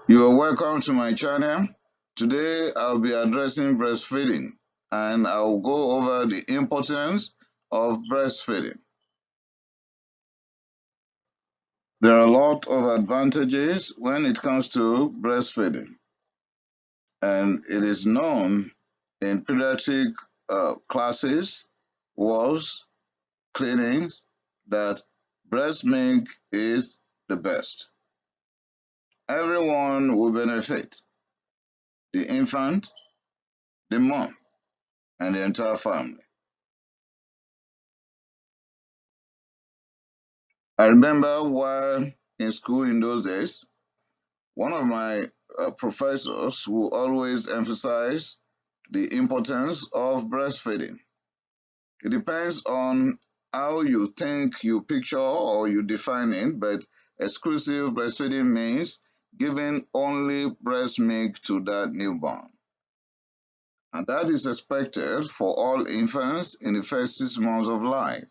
You are welcome to my channel. Today I'll be addressing breastfeeding and I'll go over the importance of breastfeeding. There are a lot of advantages when it comes to breastfeeding, and it is known in pediatric classes, wards, clinics that breast milk is the best. Everyone will benefit: the infant, the mom, and the entire family. I remember while in school in those days, one of my professors will always emphasize the importance of breastfeeding. It depends on how you think you picture or you define it, but exclusive breastfeeding means giving only breast milk to that newborn. And that is expected for all infants in the first 6 months of life.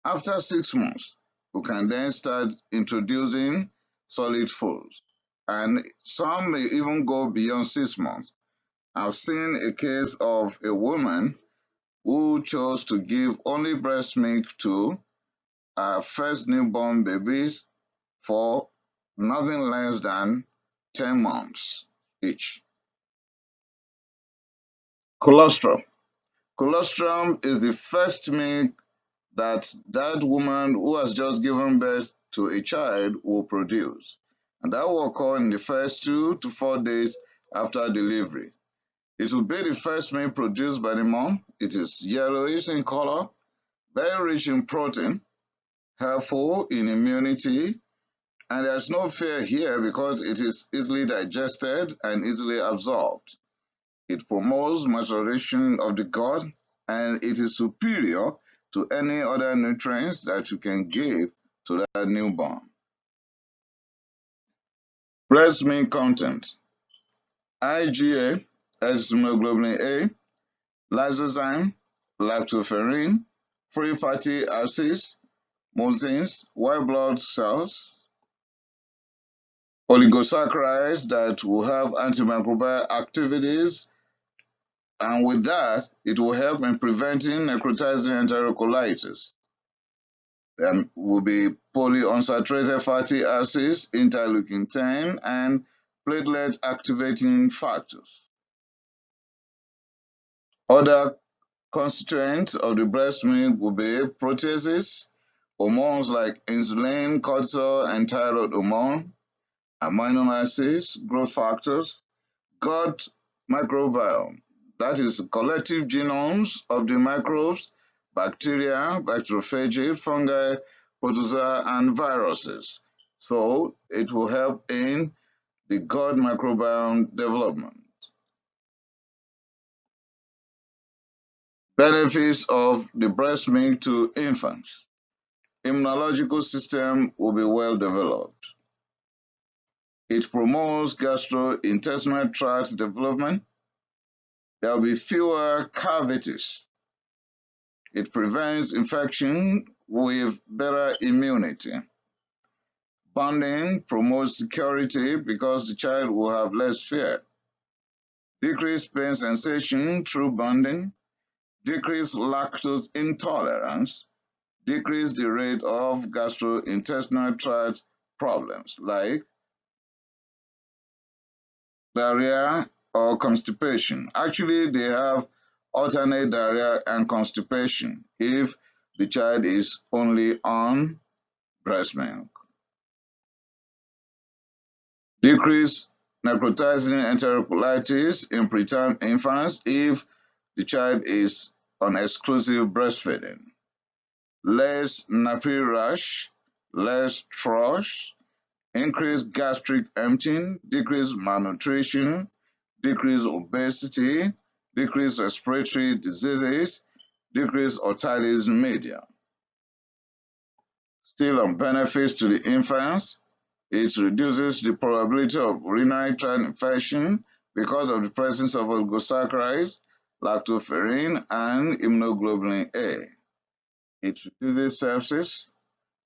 After 6 months, we can then start introducing solid foods, and some may even go beyond 6 months. I've seen a case of a woman who chose to give only breast milk to her first newborn babies for nothing less than 10 months each. Colostrum. Colostrum is the first milk that woman who has just given birth to a child will produce. And that will occur in the first 2 to 4 days after delivery. It will be the first milk produced by the mom. It is yellowish in color, very rich in protein, helpful in immunity, and there's no fear here because it is easily digested and easily absorbed. It promotes maturation of the gut, and it is superior to any other nutrients that you can give to that newborn. Breast milk content: IgA, as hemoglobin A, lysozyme, lactoferrin, free fatty acids, mucins, white blood cells, oligosaccharides that will have antimicrobial activities, and with that, it will help in preventing necrotizing enterocolitis. There will be polyunsaturated fatty acids, interleukin 10, and platelet activating factors. Other constituents of the breast milk will be proteases, hormones like insulin, cortisol, and thyroid hormone, amino acids, growth factors, gut microbiome, that is collective genomes of the microbes, bacteria, bacteriophages, fungi, protozoa, and viruses. So it will help in the gut microbiome development. Benefits of the breast milk to infants: immunological system will be well developed. It promotes gastrointestinal tract development. There will be fewer cavities. It prevents infection with better immunity. Bonding promotes security because the child will have less fear. Decreased pain sensation through bonding. Decreased lactose intolerance. Decrease the rate of gastrointestinal tract problems like diarrhea or constipation. Actually, they have alternate diarrhea and constipation if the child is only on breast milk. Decrease necrotizing enterocolitis in preterm infants if the child is on exclusive breastfeeding. Less nappy rash, less thrush, increased gastric emptying, decreased malnutrition, decreased obesity, decreased respiratory diseases, decreased otitis media. Still on benefits to the infants, it reduces the probability of urinary tract infection because of the presence of oligosaccharides, lactoferrin, and immunoglobulin A. It reduces sepsis,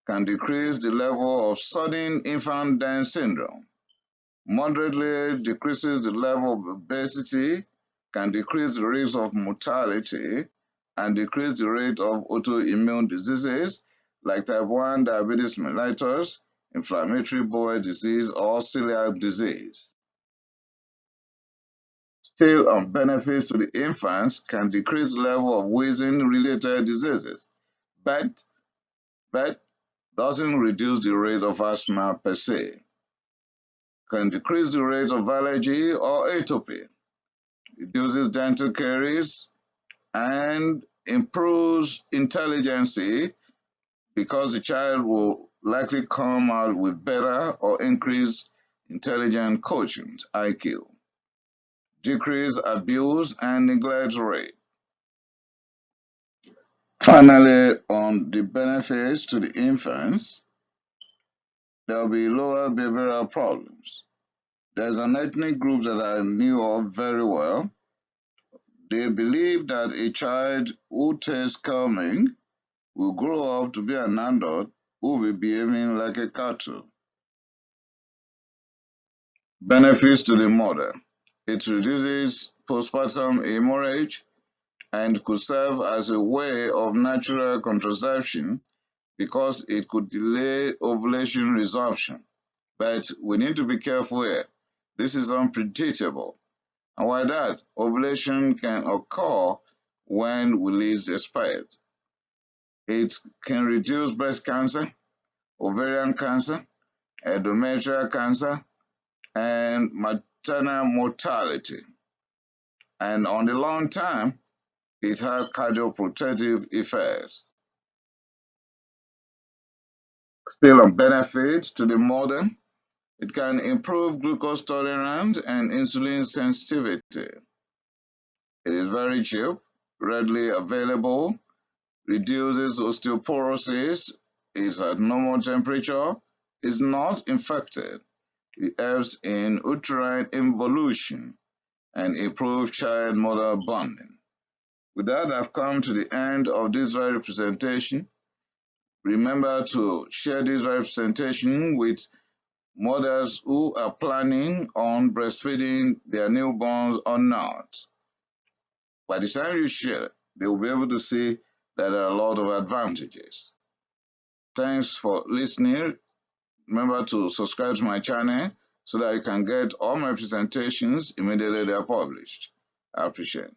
can decrease the level of sudden infant death syndrome. Moderately decreases the level of obesity, can decrease the risk of mortality, and decrease the rate of autoimmune diseases like type 1 diabetes mellitus, inflammatory bowel disease, or celiac disease. Still on benefits to the infants, can decrease the level of wheezing-related diseases, but doesn't reduce the rate of asthma per se. Can decrease the rate of allergy or atopy, reduces dental caries, and improves intelligence because the child will likely come out with better or increased intelligent quotient (IQ). Decrease abuse and neglect rate. Finally, on the benefits to the infants, there will be lower behavioral problems. There's an ethnic group that I knew of very well. They believe that a child who tastes calming will grow up to be an adult who will be behaving like a cattle. Benefits to the mother. It reduces postpartum hemorrhage and could serve as a way of natural contraception because it could delay ovulation resumption. But we need to be careful here. This is unpredictable. And while that, ovulation can occur when we least expect. It can reduce breast cancer, ovarian cancer, endometrial cancer, and maternal mortality. And on the long term, it has cardioprotective effects. Still on benefit to the mother, it can improve glucose tolerance and insulin sensitivity. It is very cheap, readily available, reduces osteoporosis, is at normal temperature, is not infected. It helps in uterine involution and improves child-mother bonding. With that, I've come to the end of this very presentation. Remember to share this representation with mothers who are planning on breastfeeding their newborns or not. By the time you share it, they will be able to see that there are a lot of advantages. Thanks for listening. Remember to subscribe to my channel so that you can get all my presentations immediately they are published. I appreciate it.